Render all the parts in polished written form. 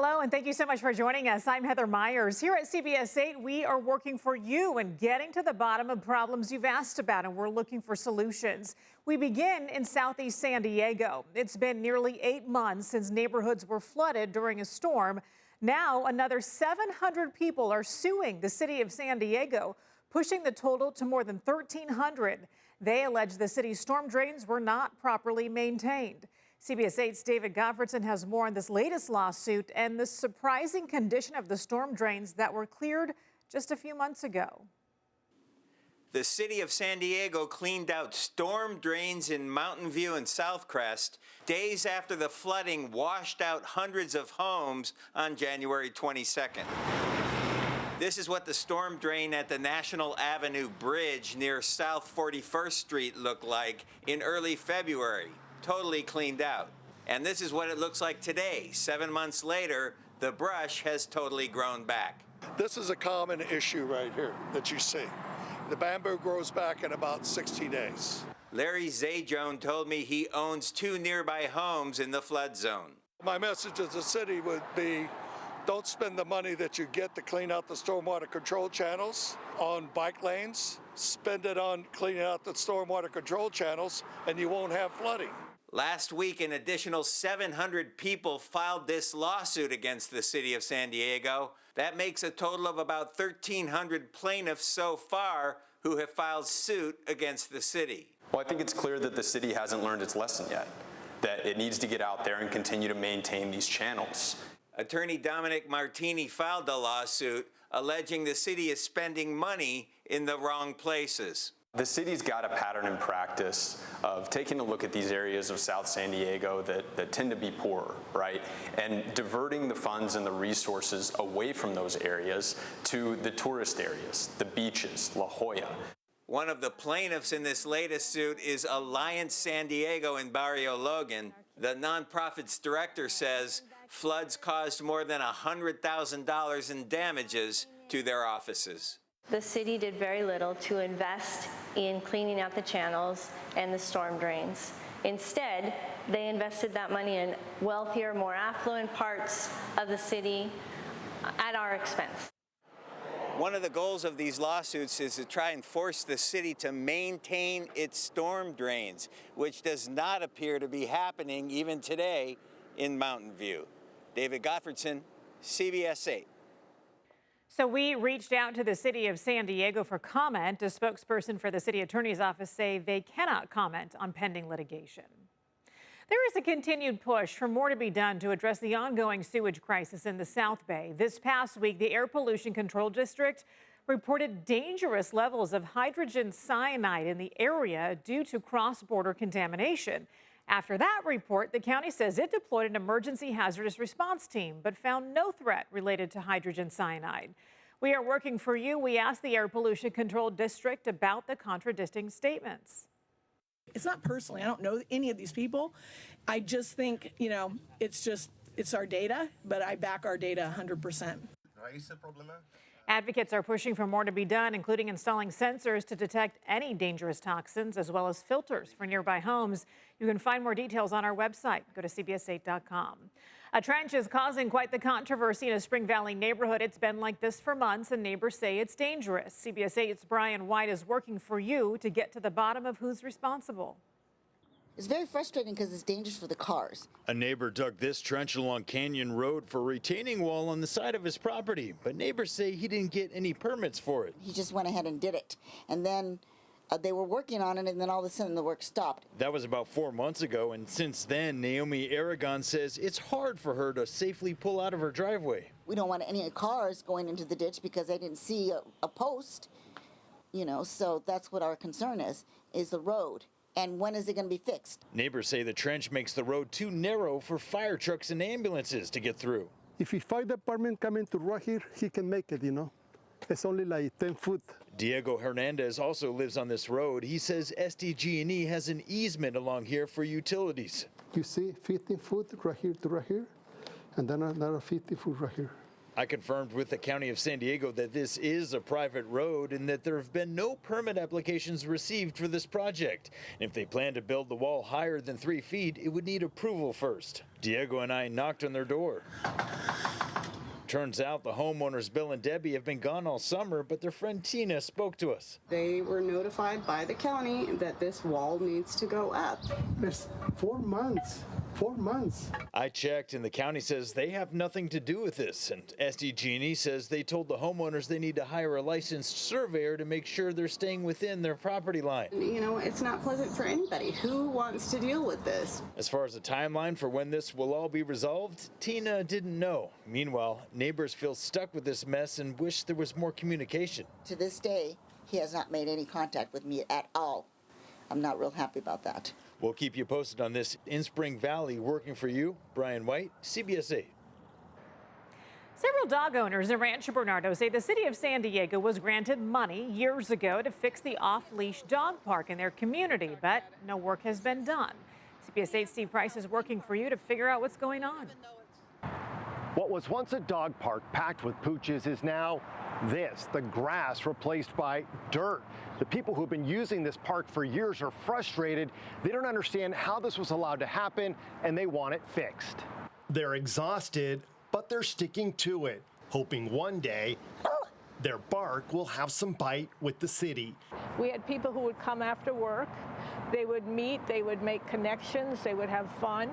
Hello, and thank you so much for joining us. I'm Heather Myers. Here at CBS 8, we are working for you and getting to the bottom of problems you've asked about, and we're looking for solutions. We begin in southeast San Diego. It's been nearly 8 months since neighborhoods were flooded during a storm. Now, another 700 people are suing the city of San Diego, pushing the total to more than 1,300. They allege the city's storm drains were not properly maintained. CBS 8's David Gottfredson has more on this latest lawsuit and the surprising condition of the storm drains that were cleared just a few months ago. The city of San Diego cleaned out storm drains in Mountain View and Southcrest days after the flooding washed out hundreds of homes on January 22nd. This is what the storm drain at the National Avenue Bridge near South 41st Street looked like in early February. Totally cleaned out. And this is what it looks like today. 7 months later, the brush has totally grown back. This is a common issue right here that you see. The bamboo grows back in about 60 days. Larry Zajon told me he owns 2 nearby homes in the flood zone. My message to the city would be, don't spend the money that you get to clean out the stormwater control channels on bike lanes. Spend it on cleaning out the stormwater control channels and you won't have flooding. Last week, an additional 700 people filed this lawsuit against the city of San Diego. That makes a total of about 1,300 plaintiffs so far who have filed suit against the city. Well, I think it's clear that the city hasn't learned its lesson yet, that it needs to get out there and continue to maintain these channels. Attorney Dominic Martini filed the lawsuit alleging the city is spending money in the wrong places. The city's got a pattern and practice of taking a look at these areas of South San Diego that tend to be poor, right? And diverting the funds and the resources away from those areas to the tourist areas, the beaches, La Jolla. One of the plaintiffs in this latest suit is Alliance San Diego in Barrio Logan. The nonprofit's director says floods caused more than $100,000 in damages to their offices. The city did very little to invest in cleaning out the channels and the storm drains. Instead, they invested that money in wealthier, more affluent parts of the city at our expense. One of the goals of these lawsuits is to try and force the city to maintain its storm drains, which does not appear to be happening even today in Mountain View. David Gottfredson, CBS 8. So we reached out to the city of San Diego for comment. A spokesperson for the city attorney's office say they cannot comment on pending litigation. There is a continued push for more to be done to address the ongoing sewage crisis in the South Bay. This past week, the Air Pollution Control District reported dangerous levels of hydrogen cyanide in the area due to cross-border contamination. After that report, the county says it deployed an emergency hazardous response team, but found no threat related to hydrogen cyanide. We are working for you. We asked the Air Pollution Control District about the contradicting statements. It's not personally. I don't know any of these people. I just think, it's our data, but I back our data 100%. Advocates are pushing for more to be done, including installing sensors to detect any dangerous toxins, as well as filters for nearby homes. You can find more details on our website. Go to CBS8.com. A trench is causing quite the controversy in a Spring Valley neighborhood. It's been like this for months, and neighbors say it's dangerous. CBS 8's Brian White is working for you to get to the bottom of who's responsible. It's very frustrating because it's dangerous for the cars. A neighbor dug this trench along Canyon Road for a retaining wall on the side of his property, but neighbors say he didn't get any permits for it. He just went ahead and did it. And then they were working on it, and then all of a sudden the work stopped. That was about 4 months ago, and since then, Naomi Aragon says it's hard for her to safely pull out of her driveway. We don't want any cars going into the ditch because they didn't see a post, so that's what our concern is the road. And when is it going to be fixed? Neighbors say the trench makes the road too narrow for fire trucks and ambulances to get through. If the fire department coming to right here, he can make it, It's only like 10 foot. Diego Hernandez also lives on this road. He says SDG&E has an easement along here for utilities. You see 15 foot right here to right here, and then another 50 foot right here. I confirmed with the County of San Diego that this is a private road and that there have been no permit applications received for this project. And if they plan to build the wall higher than 3 feet, it would need approval first. Diego and I knocked on their door. Turns out the homeowners, Bill and Debbie, have been gone all summer, but their friend Tina spoke to us. They were notified by the county that this wall needs to go up. It's 4 months. 4 months. I checked, and the county says they have nothing to do with this. And SDG&E says they told the homeowners they need to hire a licensed surveyor to make sure they're staying within their property line. You know, it's not pleasant for anybody. Who wants to deal with this? As far as the timeline for when this will all be resolved, Tina didn't know. Meanwhile, neighbors feel stuck with this mess and wish there was more communication. To this day, he has not made any contact with me at all. I'm not real happy about that. We'll keep you posted on this. In Spring Valley, working for you, Brian White, CBS 8. Several dog owners in Rancho Bernardo say the city of San Diego was granted money years ago to fix the off-leash dog park in their community, but no work has been done. CBS 8's Steve Price is working for you to figure out what's going on. What was once a dog park packed with pooches is now this, the grass replaced by dirt. The people who've been using this park for years are frustrated. They don't understand how this was allowed to happen, and they want it fixed. They're exhausted, but they're sticking to it, hoping one day their bark will have some bite with the city. We had people who would come after work. They would meet, they would make connections, they would have fun,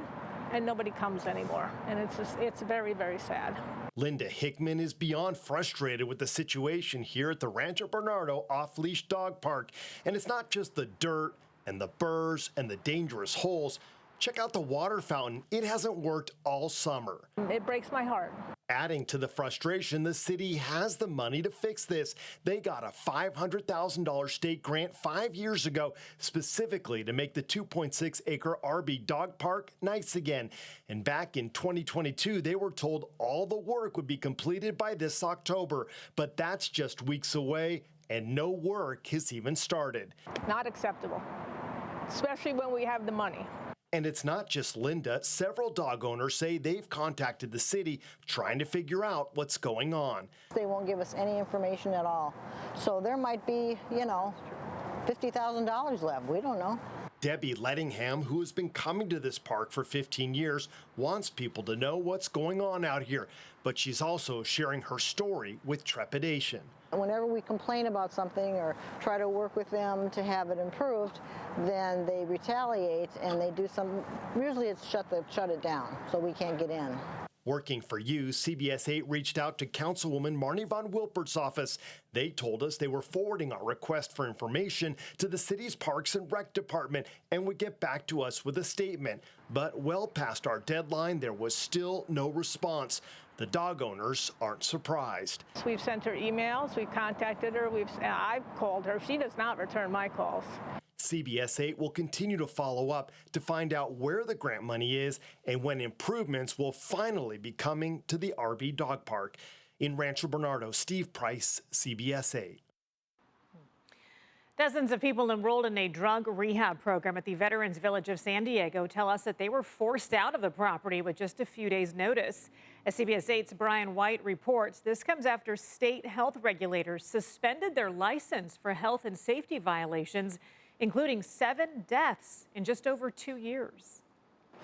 and nobody comes anymore. And it's very, very sad. Linda Hickman is beyond frustrated with the situation here at the Rancho Bernardo off-leash dog park. And it's not just the dirt and the burrs and the dangerous holes. Check out the water fountain. It hasn't worked all summer. It breaks my heart. Adding to the frustration, the city has the money to fix this. They got a $500,000 state grant 5 years ago, specifically to make the 2.6-acre RB dog park nice again. And back in 2022, they were told all the work would be completed by this October. But that's just weeks away, and no work has even started. Not acceptable, especially when we have the money. And it's not just Linda. Several dog owners say they've contacted the city trying to figure out what's going on. They won't give us any information at all. So there might be, $50,000 left. We don't know. Debbie Lettingham, who has been coming to this park for 15 years, wants people to know what's going on out here. But she's also sharing her story with trepidation. Whenever we complain about something or try to work with them to have it improved, then they retaliate and they do usually it's shut it down so we can't get in. Working for you, CBS 8 reached out to Councilwoman Marnie Von Wilpert's office. They told us they were forwarding our request for information to the city's Parks and Rec Department and would get back to us with a statement. But well past our deadline, there was still no response. The dog owners aren't surprised. We've sent her emails, we've contacted her, I've called her. She does not return my calls. CBS 8 will continue to follow up to find out where the grant money is and when improvements will finally be coming to the RB Dog Park. In Rancho Bernardo, Steve Price, CBS 8. Dozens of people enrolled in a drug rehab program at the Veterans Village of San Diego tell us that they were forced out of the property with just a few days' notice. As CBS 8's Brian White reports, this comes after state health regulators suspended their license for health and safety violations, including 7 deaths in just over 2 years.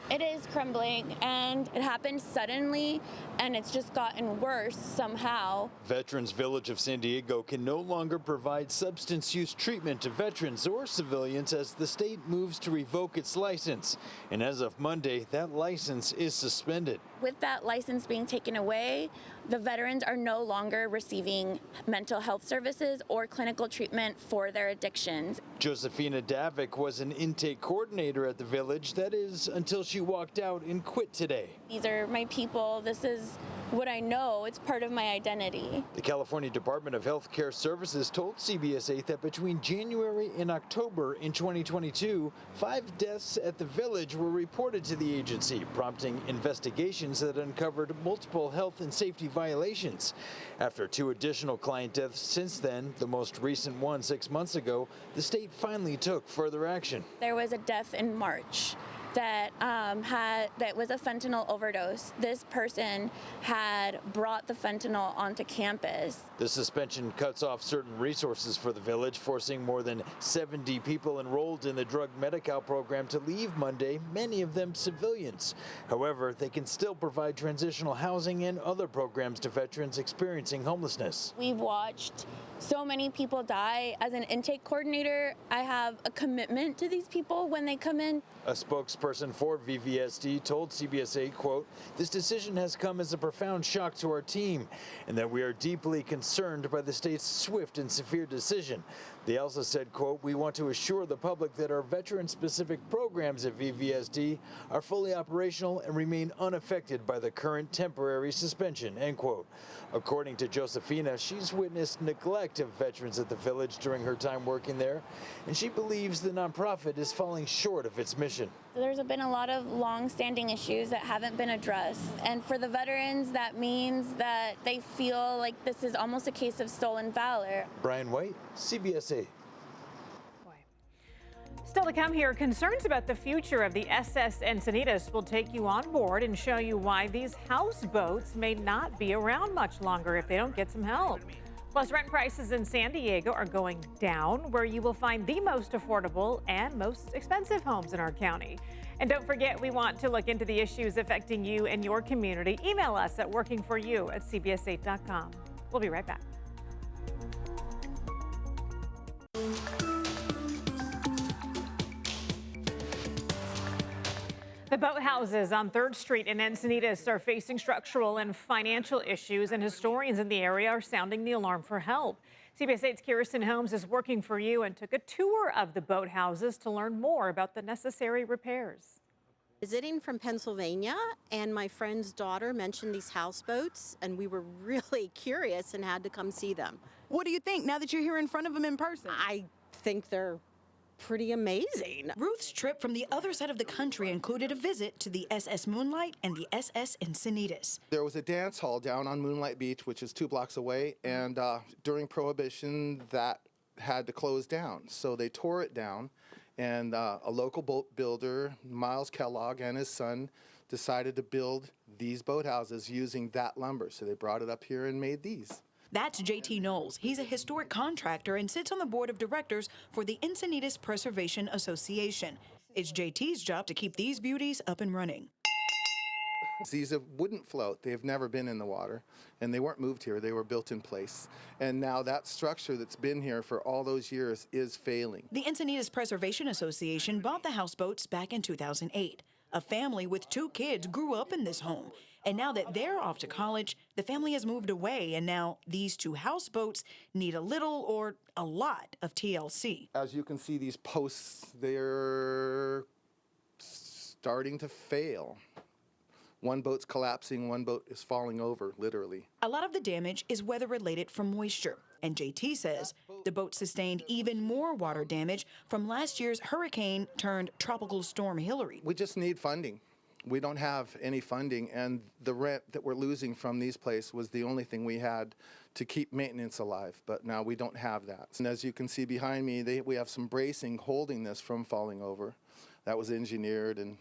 It is crumbling, and it happened suddenly, and it's just gotten worse somehow. Veterans Village of San Diego can no longer provide substance use treatment to veterans or civilians as the state moves to revoke its license. And as of Monday, that license is suspended. With that license being taken away, the veterans are no longer receiving mental health services or clinical treatment for their addictions. Josephina Davik was an intake coordinator at the village, that is, until she walked out and quit today. These are my people. This is what I know. It's part of my identity. The California Department of Health Care Services told CBS 8 that between January and October in 2022, 5 deaths at the village were reported to the agency, prompting investigations that uncovered multiple health and safety violations. After 2 additional client deaths since then, the most recent one 6 months ago, the state finally took further action. There was a death in March. that that was a fentanyl overdose. This person had brought the fentanyl onto campus. The suspension cuts off certain resources for the village, forcing more than 70 people enrolled in the drug Medi-Cal program to leave Monday, many of them civilians. However, they can still provide transitional housing and other programs to veterans experiencing homelessness. We've watched so many people die. As an intake coordinator, I have a commitment to these people when they come in. A spokesperson for VVSD told CBS 8, quote, "This decision has come as a profound shock to our team and that we are deeply concerned by the state's swift and severe decision." They also said, quote, "We want to assure the public that our veteran-specific programs at VVSD are fully operational and remain unaffected by the current temporary suspension," end quote. According to Josephina, she's witnessed neglect of veterans at the village during her time working there, and she believes the nonprofit is falling short of its mission. There's been a lot of long-standing issues that haven't been addressed. And for the veterans, that means that they feel like this is almost a case of stolen valor. Brian White, CBS 8. Still to come here, concerns about the future of the SS Encinitas will take you on board and show you why these houseboats may not be around much longer if they don't get some help. Plus, rent prices in San Diego are going down, where you will find the most affordable and most expensive homes in our county. And don't forget, we want to look into the issues affecting you and your community. Email us at workingforyou@cbs8.com. We'll be right back. The boathouses on 3rd Street in Encinitas are facing structural and financial issues, and historians in the area are sounding the alarm for help. CBS 8's Kirsten Holmes is working for you and took a tour of the boathouses to learn more about the necessary repairs. Visiting from Pennsylvania, and my friend's daughter mentioned these houseboats, and we were really curious and had to come see them. What do you think now that you're here in front of them in person? I think they're pretty amazing. Ruth's trip from the other side of the country included a visit to the SS Moonlight and the SS Encinitas. There was a dance hall down on Moonlight Beach, which is 2 blocks away, and during Prohibition, that had to close down. So they tore it down, and a local boat builder, Miles Kellogg, and his son decided to build these boathouses using that lumber. So they brought it up here and made these. That's J.T. Knowles. He's a historic contractor and sits on the board of directors for the Encinitas Preservation Association. It's J.T.'s job to keep these beauties up and running. These wouldn't float. They've never been in the water, and they weren't moved here. They were built in place. And now that structure that's been here for all those years is failing. The Encinitas Preservation Association bought the houseboats back in 2008. A family with 2 kids grew up in this home. And now that they're off to college, the family has moved away, and now these 2 houseboats need a little or a lot of TLC. As you can see, these posts, they're starting to fail. One boat's collapsing, one boat is falling over, literally. A lot of the damage is weather-related from moisture. And JT says the boat sustained even more water damage from last year's hurricane turned tropical storm Hillary. We just need funding. We don't have any funding, and the rent that we're losing from these places was the only thing we had to keep maintenance alive, but now we don't have that. And as you can see behind me, we have some bracing holding this from falling over. That was engineered and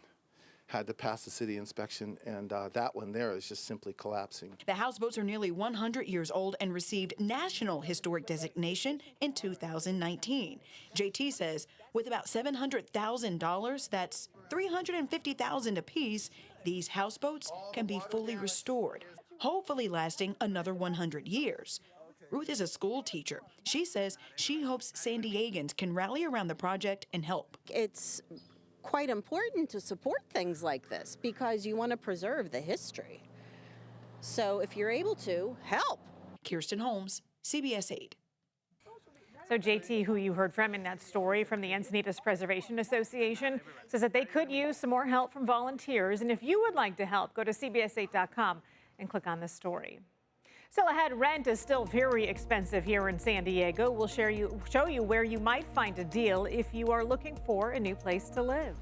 had to pass the city inspection, and that one there is just simply collapsing. The houseboats are nearly 100 years old and received National Historic Designation in 2019. JT says with about $700,000, that's $350,000 apiece, these houseboats can be fully restored, hopefully lasting another 100 years. Ruth is a school teacher. She says she hopes San Diegans can rally around the project and help. It's quite important to support things like this because you want to preserve the history. So if you're able to, help. Kirsten Holmes, CBS 8. So JT, who you heard from in that story from the Encinitas Preservation Association, says that they could use some more help from volunteers. And if you would like to help, go to cbs8.com and click on this story. Still ahead, rent is still very expensive here in San Diego. We'll show you where you might find a deal if you are looking for a new place to live.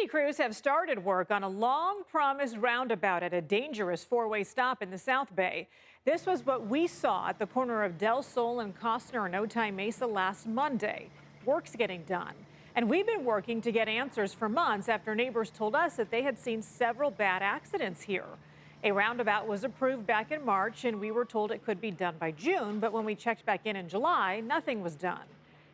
City crews have started work on a long-promised roundabout at a dangerous four-way stop in the South Bay. This was what we saw at the corner of Del Sol and Costner and Otay Mesa last Monday. Work's getting done. And we've been working to get answers for months after neighbors told us that they had seen several bad accidents here. A roundabout was approved back in March, and we were told it could be done by June, but when we checked back in July, nothing was done.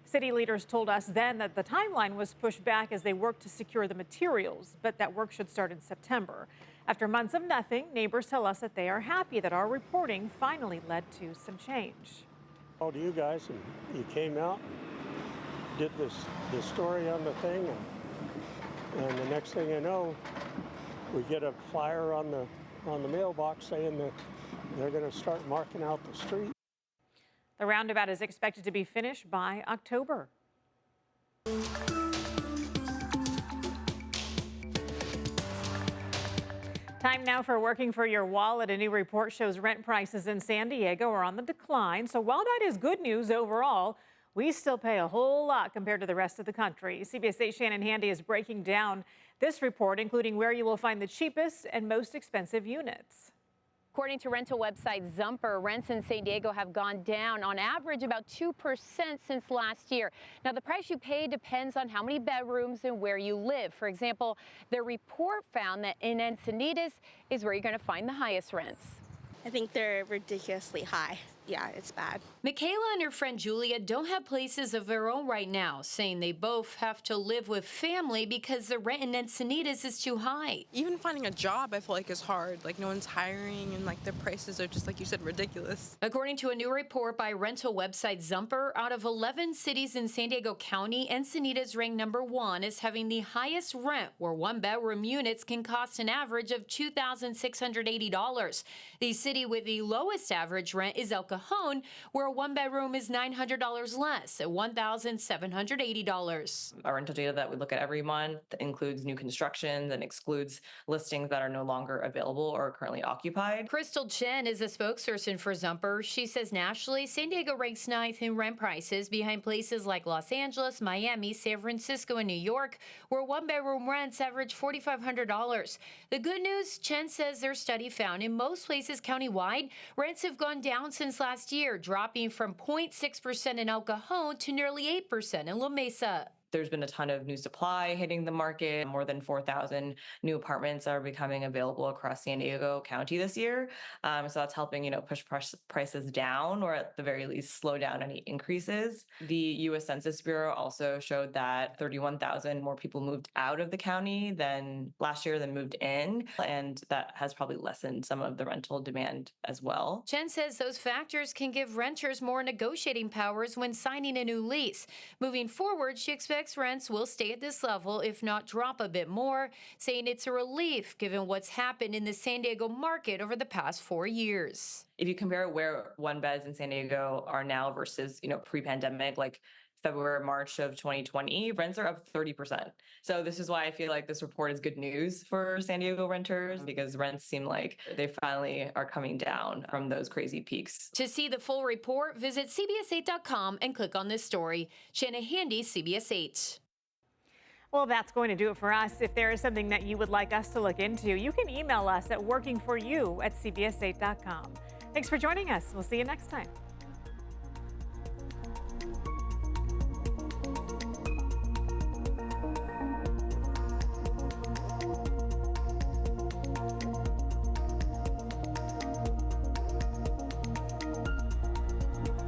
City leaders told us then that the timeline was pushed back as they worked to secure the materials, but that work should start in September. After months of nothing, neighbors tell us that they are happy that our reporting finally led to some change. I called you guys, and you came out and did this story on the thing, and the next thing I know, we get a flyer on the mailbox saying that they're going to start marking out the street. The roundabout is expected to be finished by October. Time now for Working for Your Wallet. A new report shows rent prices in San Diego are on the decline. So while that is good news overall, we still pay a whole lot compared to the rest of the country. CBS 8's Shannon Handy is breaking down this report, including where you will find the cheapest and most expensive units. According to rental website Zumper, rents in San Diego have gone down on average about 2% since last year. Now, the price you pay depends on how many bedrooms and where you live. For example, the report found that in Encinitas is where you're going to find the highest rents. I think they're ridiculously high. Yeah, it's bad. Michaela and her friend Julia don't have places of their own right now, saying they both have to live with family because the rent in Encinitas is too high. Even finding a job, I feel like, is hard. Like, no one's hiring, and like the prices are just, like you said, ridiculous. According to a new report by rental website Zumper, out of 11 cities in San Diego County, Encinitas ranked number 1 as having the highest rent, where one-bedroom units can cost an average of $2,680. The city with the lowest average rent is El Cajon, where a one-bedroom is $900 less at $1,780. Our rental data that we look at every month includes new constructions and excludes listings that are no longer available or currently occupied. Crystal Chen is a spokesperson for Zumper. She says nationally, San Diego ranks 9th in rent prices behind places like Los Angeles, Miami, San Francisco, and New York, where one-bedroom rents average $4,500. The good news, Chen says their study found in most places countywide, rents have gone down since last year, dropping from 0.6% in El Cajon to nearly 8% in La Mesa. There's been a ton of new supply hitting the market. More than 4,000 new apartments are becoming available across San Diego County this year. So that's helping, push prices down, or at the very least slow down any increases. The U.S. Census Bureau also showed that 31,000 more people moved out of the county than last year than moved in, and that has probably lessened some of the rental demand as well. Chen says those factors can give renters more negotiating powers when signing a new lease. Moving forward, she expects rents will stay at this level, if not drop a bit more, saying it's a relief given what's happened in the San Diego market over the past 4 years. If you compare where one beds in San Diego are now versus, pre-pandemic, like February, March of 2020, rents are up 30%. So this is why I feel like this report is good news for San Diego renters, because rents seem like they finally are coming down from those crazy peaks. To see the full report, visit CBS8.com and click on this story. Shannon Handy, CBS 8. Well, that's going to do it for us. If there is something that you would like us to look into, you can email us at workingforyou@cbs8.com. Thanks for joining us. We'll see you next time.